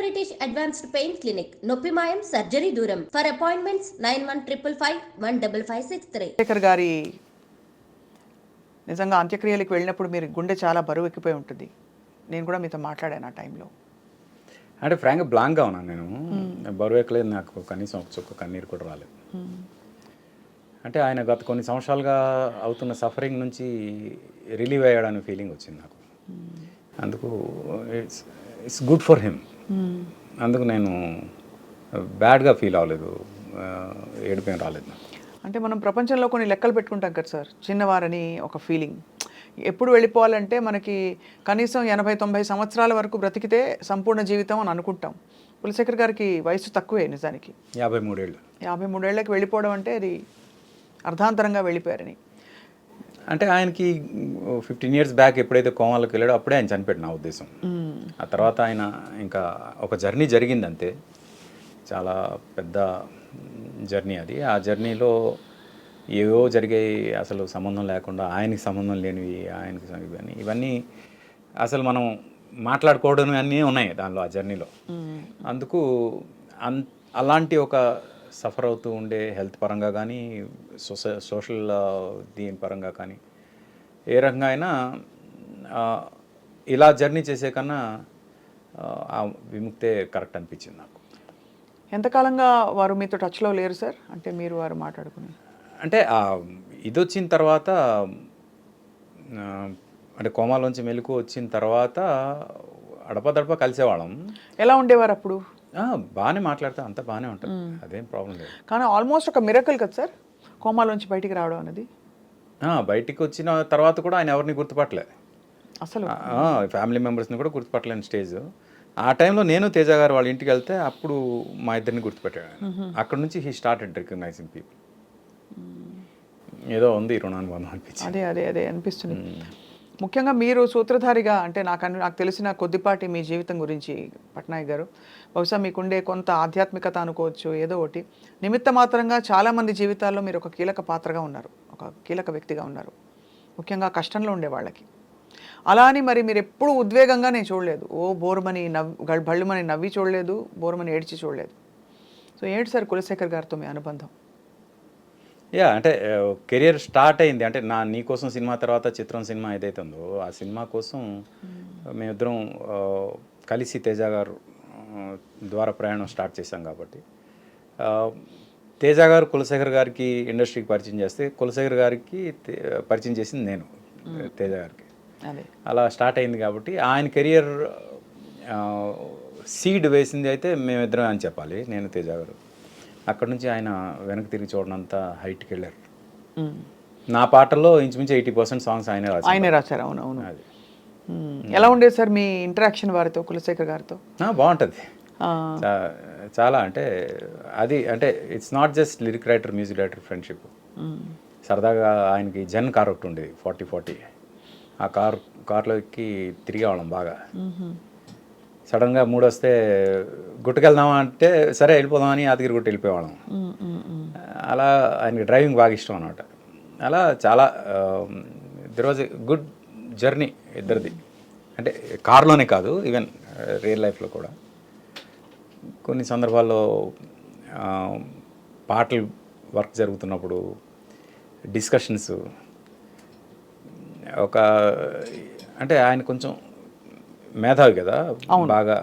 British advanced pain clinic, నొప్పి మాయం, surgery దూరం. For appointments 9155515563. శేఖర్ గారి నిజంగా అంత్యక్రియలకు వెళ్ళినప్పుడు మీరు గుండె చాలా బరువు ఎక్కిపోయి ఉంటుంది. నేను కూడా మీతో మాట్లాడాను ఆ టైంలో. అంటే ఫ్రాంక్గా బ్లాంక్గా ఉన్నాను నేను. బరువు ఎక్కలేదు, నాకు కనీసం ఒక చుక్క కన్నీరు కూడా రాలేదు. అంటే ఆయన గత కొన్ని సంవత్సరాలుగా అవుతున్న సఫరింగ్ నుంచి రిలీవ్ అయ్యాడనే ఫీలింగ్ వచ్చింది నాకు. అందుకు ఇట్స్ గుడ్ ఫర్ హిమ్. అందుకు నేను బ్యాడ్గా ఫీల్ అవ్వలేదు, ఏడిపోయిన రాలేదు నాకు. అంటే మనం ప్రపంచంలో కొన్ని లెక్కలు పెట్టుకుంటాం కదా సార్, చిన్నవారని ఒక ఫీలింగ్. ఎప్పుడు వెళ్ళిపోవాలంటే మనకి కనీసం 80-90 సంవత్సరాల వరకు బ్రతికితే సంపూర్ణ జీవితం అని అనుకుంటాం. కులశేఖర్ గారికి వయసు తక్కువే నిజానికి, 53 ఏళ్ళు. 53 ఏళ్ళకి వెళ్ళిపోవడం అంటే అది అర్ధాంతరంగా వెళ్ళిపోయారని. అంటే ఆయనకి 15 years బ్యాక్ ఎప్పుడైతే కోమాలోకి వెళ్ళాడో అప్పుడే ఆయన చనిపోయాడు నా ఉద్దేశం. ఆ తర్వాత ఆయన ఇంకా ఒక జర్నీ జరిగింది అంతే, చాలా పెద్ద జర్నీ అది. ఆ జర్నీలో ఏవో జరిగాయి, అసలు సంబంధం లేకుండా ఆయనకి సంబంధం లేనివి, ఆయనకి ఇవన్నీ అసలు మనం మాట్లాడుకోవడం అన్నీ ఉన్నాయి దానిలో, ఆ జర్నీలో. అందుకు అలాంటి ఒక సఫర్ అవుతూ ఉండే హెల్త్ పరంగా కానీ సోషల్ దీని పరంగా కానీ ఏ రకంగా అయినా ఇలా జర్నీ చేసే కన్నా ఆ విముక్తే కరెక్ట్ అనిపించింది నాకు. ఎంతకాలంగా వారు మీతో టచ్లో లేరు సార్? అంటే మీరు వారు మాట్లాడుకుని అంటే ఇది వచ్చిన తర్వాత, అంటే కోమాలోంచి మెలకు వచ్చిన తర్వాత అడపదడప కలిసేవాళ్ళం. ఎలా ఉండేవారు అప్పుడు? బాగానే మాట్లాడితే అంతా బాగానే ఉంటుంది, అదేం ప్రాబ్లం లేదు. కానీ ఆల్మోస్ట్ ఒక మిరకల్ కదా సార్ కోమాలోంచి బయటికి రావడం అనేది. బయటికి వచ్చిన తర్వాత కూడా ఆయన ఎవరిని గుర్తుపట్టలేదు అసలు, ఫ్యామిలీ మెంబర్స్ని కూడా గుర్తుపట్టలేని స్టేజ్. ఆ టైంలో నేను తేజ గారు వాళ్ళ ఇంటికి వెళ్తే అప్పుడు మా ఇద్దరిని గుర్తుపెట్టాడు. అక్కడ నుంచి హీ స్టార్టెడ్ రికగ్నైజింగ్ పీపుల్. ఏదో ఉంది రుణానుబంధం అనిపించింది. అదే అదే అదే అనిపిస్తుంది. ముఖ్యంగా మీరు సూత్రధారిగా, అంటే నాకు తెలిసిన కొద్దిపాటి మీ జీవితం గురించి పట్నాయక్ గారు, బహుశా మీకుండే కొంత ఆధ్యాత్మికత అనుకోవచ్చు, ఏదో ఒకటి నిమిత్త మాత్రంగా చాలామంది జీవితాల్లో మీరు ఒక కీలక పాత్రగా ఉన్నారు, ఒక కీలక వ్యక్తిగా ఉన్నారు, ముఖ్యంగా కష్టంలో ఉండే వాళ్ళకి. అలా అని మరి మీరు ఎప్పుడు ఉద్వేగంగా నేను చూడలేదు, బోరుమని బళ్ళుమని నవ్వి చూడలేదు, బోరుమని ఏడ్చి చూడలేదు. సో ఏంటి సార్ కులశేఖర్ గారితో మీ అనుబంధం? అంటే కెరియర్ స్టార్ట్ అయింది అంటే నీకోసం సినిమా తర్వాత చిత్రం సినిమా ఏదైతే ఉందో ఆ సినిమా కోసం మేమిద్దరం కలిసి తేజ గారు ద్వారా ప్రయాణం స్టార్ట్ చేశాం. కాబట్టి తేజ గారు కులశేఖర్ గారికి ఇండస్ట్రీకి పరిచయం చేస్తే కులశేఖర్ గారికి పరిచయం చేసింది నేను తేజ గారికి. అలా స్టార్ట్ అయింది. కాబట్టి ఆయన కెరియర్ సీడ్ వేసింది అయితే మేమిద్దరం అని చెప్పాలి, నేను తేజ గారు. అక్కడ నుంచి ఆయన వెనక్కి తిరిగి చూడనంత హైట్కి వెళ్ళారు. నా పాటల్లో ఇంచుమించు 80% సాంగ్స్ ఆయనే రాశారు. అవును అవును. అది ఎలా ఉండేది సార్ మీ ఇంటరాక్షన్ వారితో, కులశేఖర్ గారితో? బాగుంటుంది చాలా. అంటే అది అంటే it's not just lyric writer music director friendship. సరదాగా ఆయనకి జెన్ కార్ ఒకటి ఉండేది 4040, ఆ కార్లో ఎక్కి తిరిగేవాళ్ళం బాగా. సడన్గా మూడు వస్తే గుట్టుకెళ్దామా అంటే సరే వెళ్ళిపోదామని యాదగిరి గుట్ట వెళ్ళిపోయేవాళ్ళం. అలా ఆయనకి డ్రైవింగ్ బాగా ఇష్టం అన్నమాట. అలా చాలా there was a good journey ఇద్దరిది. అంటే కార్లోనే కాదు, ఈవెన్ రియల్ లైఫ్లో కూడా కొన్ని సందర్భాల్లో పాటలు వర్క్ జరుగుతున్నప్పుడు డిస్కషన్స్ అంటే ఆయన కొంచెం మేధావి కదా బాగా.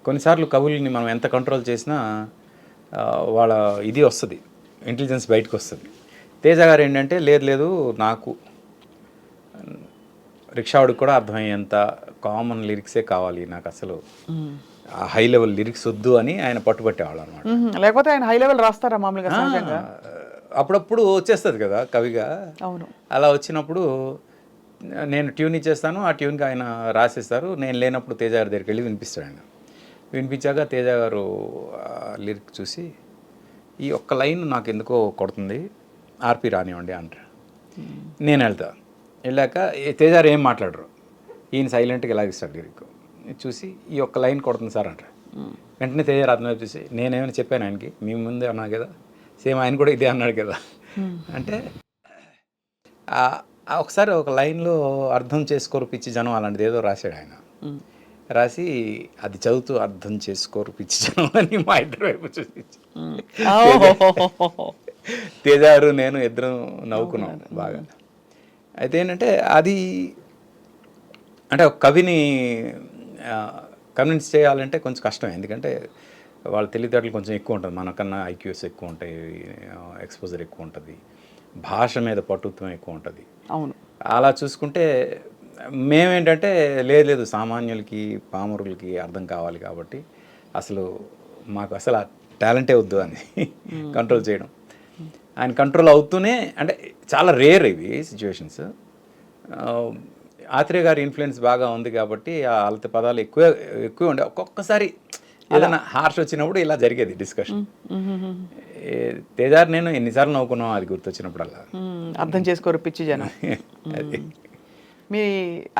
కొన్నిసార్లు కవుల్ని మనం ఎంత కంట్రోల్ చేసినా వాళ్ళ ఇది వస్తుంది, ఇంటెలిజెన్స్ బయటకు వస్తుంది. తేజ గారు ఏంటంటే లేదు నాకు రిక్షావుడికి కూడా అర్థమయ్యేంత కామన్ లిరిక్సే కావాలి, నాకు అసలు ఆ హై లెవెల్ లిరిక్స్ వద్దు అని ఆయన పట్టుబట్టేవాళ్ళు అనమాట. లేకపోతే ఆయన హై లెవెల్ రాస్తారా మామూలుగా? అప్పుడప్పుడు వచ్చేస్తుంది కదా కవిగా. అవును. అలా వచ్చినప్పుడు నేను ట్యూన్ ఇచ్చేస్తాను, ఆ ట్యూన్కి ఆయన రాసేస్తారు. నేను లేనప్పుడు తేజ గారి దగ్గరికి వెళ్ళి వినిపిస్తాడు. ఆయన వినిపించాక తేజ గారు లిరిక్ చూసి ఈ ఒక్క లైన్ నాకు ఎందుకో కొడుతుంది, ఆర్పి రానివ్వండి అంటారు. నేను వెళ్ళాక తేజ గారు ఏం మాట్లాడరు, ఈయన సైలెంట్గా ఇలాగిస్తాడు లిరిక్ చూసి ఈ ఒక్క లైన్ కొడుతుంది సార్ అంటారు. వెంటనే తేజ గారు అర్థం చూసి నేనేమైనా చెప్పాను ఆయనకి, మీ ముందే అన్నా కదా, సేమ్ ఆయన కూడా ఇదే అన్నాడు కదా అంటే ఒకసారి ఒక లైన్లో అర్థం చేసుకోరు పిచ్చి జనం అలాంటిది ఏదో రాశాడు ఆయన. రాసి అది చదువుతూ అర్థం చేసుకోరు పిచ్చి జనం అని మా ఇద్దరు వైపు చూసి తేజారు నేను ఇద్దరం నవ్వుకున్నాం బాగా. అయితే ఏంటంటే అది అంటే ఒక కవిని కన్విన్స్ చేయాలంటే కొంచెం కష్టమే, ఎందుకంటే వాళ్ళ తెలివితేటలు కొంచెం ఎక్కువ ఉంటుంది, మనకన్నా ఐక్యూస్ ఎక్కువ ఉంటాయి, ఎక్స్పోజర్ ఎక్కువ ఉంటుంది, భాష మీద పటుత్వం ఎక్కువ ఉంటుంది. అవును. అలా చూసుకుంటే మేమేంటంటే లేదు సామాన్యులకి పామరులకి అర్థం కావాలి కాబట్టి అసలు మాకు అసలు ఆ టాలెంటే వద్దు అని కంట్రోల్ చేయడం. ఆయన కంట్రోల్ అవుతూనే, అంటే చాలా రేర్ ఇవి సిచ్యువేషన్స్. ఆత్రేయ గారి ఇన్ఫ్లుయెన్స్ బాగా ఉంది కాబట్టి ఆ అలత పదాలు ఎక్కువ ఉండే. ఒక్కొక్కసారి ఏదైనా హార్ష్ వచ్చినప్పుడు ఇలా జరిగేది డిస్కషన్. తేజారు నేను ఎన్నిసార్లు నవ్వుకున్నాం అది గుర్తొచ్చినప్పుడల్లా. అర్థం చేసుకోరు పిచ్చి జనం. మీ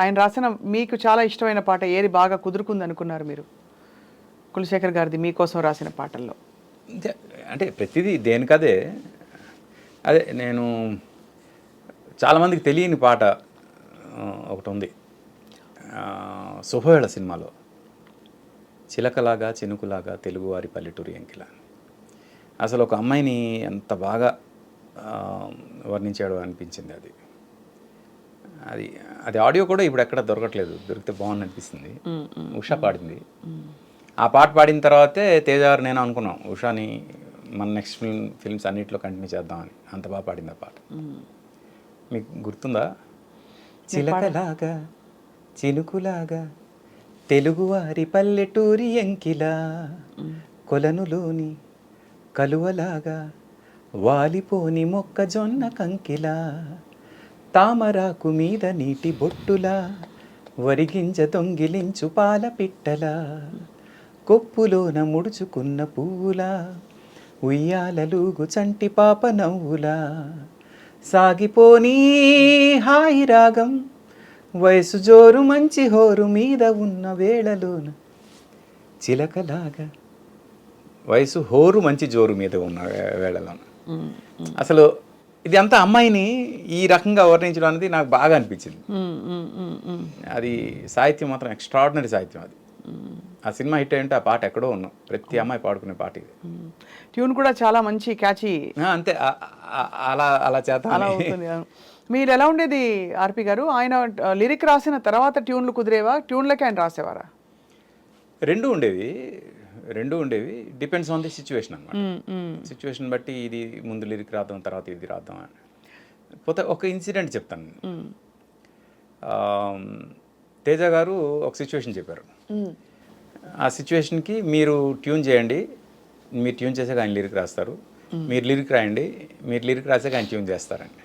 ఆయన రాసిన మీకు చాలా ఇష్టమైన పాట ఏది బాగా కుదురుకుంది అనుకున్నారు మీరు? కులశేఖర్ గారిది మీకోసం రాసిన పాటల్లో. అంటే ప్రతిదీ దేనికదే. అదే నేను చాలామందికి తెలియని పాట ఒకటి ఉంది శుభవేళ సినిమాలో, చిలకలాగా చినుకులాగా తెలుగువారి పల్లెటూరి ఎంకిల. అసలు ఒక అమ్మాయిని ఎంత బాగా వర్ణించాడో అనిపించింది. అది అది ఆడియో కూడా ఇప్పుడు ఎక్కడ దొరకట్లేదు, దొరికితే బాగుంది అనిపిస్తుంది. ఉషా పాడింది. ఆ పాట పాడిన తర్వాతే తేజారు నేను అనుకున్నాం ఉషాని మన నెక్స్ట్ ఫిల్మ్స్ అన్నింటిలో కంటిన్యూ చేద్దామని. అంత బాగా పాడింది ఆ పాట. మీకు గుర్తుందా? చిలకలాగా చినుకులాగా తెలుగువారి పల్లెటూరి ఎంకిలా, కొలనులోని కలువలాగా వాలిపోని మొక్కజొన్న కంకిలా, తామరాకు మీద నీటి బొట్టులా వరిగింజ దొంగిలించు పాల పిట్టలా, కొప్పులోన ముడుచుకున్న పువ్వులా ఉయ్యాలలుగు చంటి పాప నవ్వులా, సాగిపోనీ హాయి రాగం వయసు జోరు మంచి హోరు మీద ఉన్న వేళలోన చిలకలాగా. వయసు హోరు మంచి జోరు మీద ఉన్న వేళలోన. అసలు ఇది అంతా అమ్మాయిని ఈ రకంగా వర్ణించడం అనేది నాకు బాగా అనిపించింది. అది సాహిత్యం మాత్రం ఎక్స్ట్రాడినరీ సాహిత్యం. అది ఆ సినిమా హిట్ అయ్యంటే ఆ పాట ఎక్కడో ఉన్నాం, ప్రతి అమ్మాయి పాడుకునే పాట ఇది. ట్యూన్ కూడా చాలా మంచి క్యాచీ. అంతే, అలా చేద్దాం అలా అవుతుంది. మీరు ఎలా ఉండేది ఆర్పి గారు? ఆయన లిరిక్ రాసిన తర్వాత ట్యూన్లు కుదిరేవా, ట్యూన్లకి ఆయన రాసేవారా? రెండూ ఉండేవి. డిపెండ్స్ ఆన్ ది సిచ్యువేషన్ అనమాట. సిచ్యువేషన్ బట్టి ఇది ముందు లిరిక్ రాద్దాం, తర్వాత ఇది రాద్దాం అని. పోతే ఒక ఇన్సిడెంట్ చెప్తాను. తేజ గారు ఒక సిచ్యువేషన్ చెప్పారు. ఆ సిచ్యువేషన్కి మీరు ట్యూన్ చేయండి, మీరు ట్యూన్ చేసాక ఆయన లిరిక్ రాస్తారు, మీరు లిరిక్ రాయండి, మీరు లిరిక్ రాసాక ఆయన ట్యూన్ చేస్తారండి.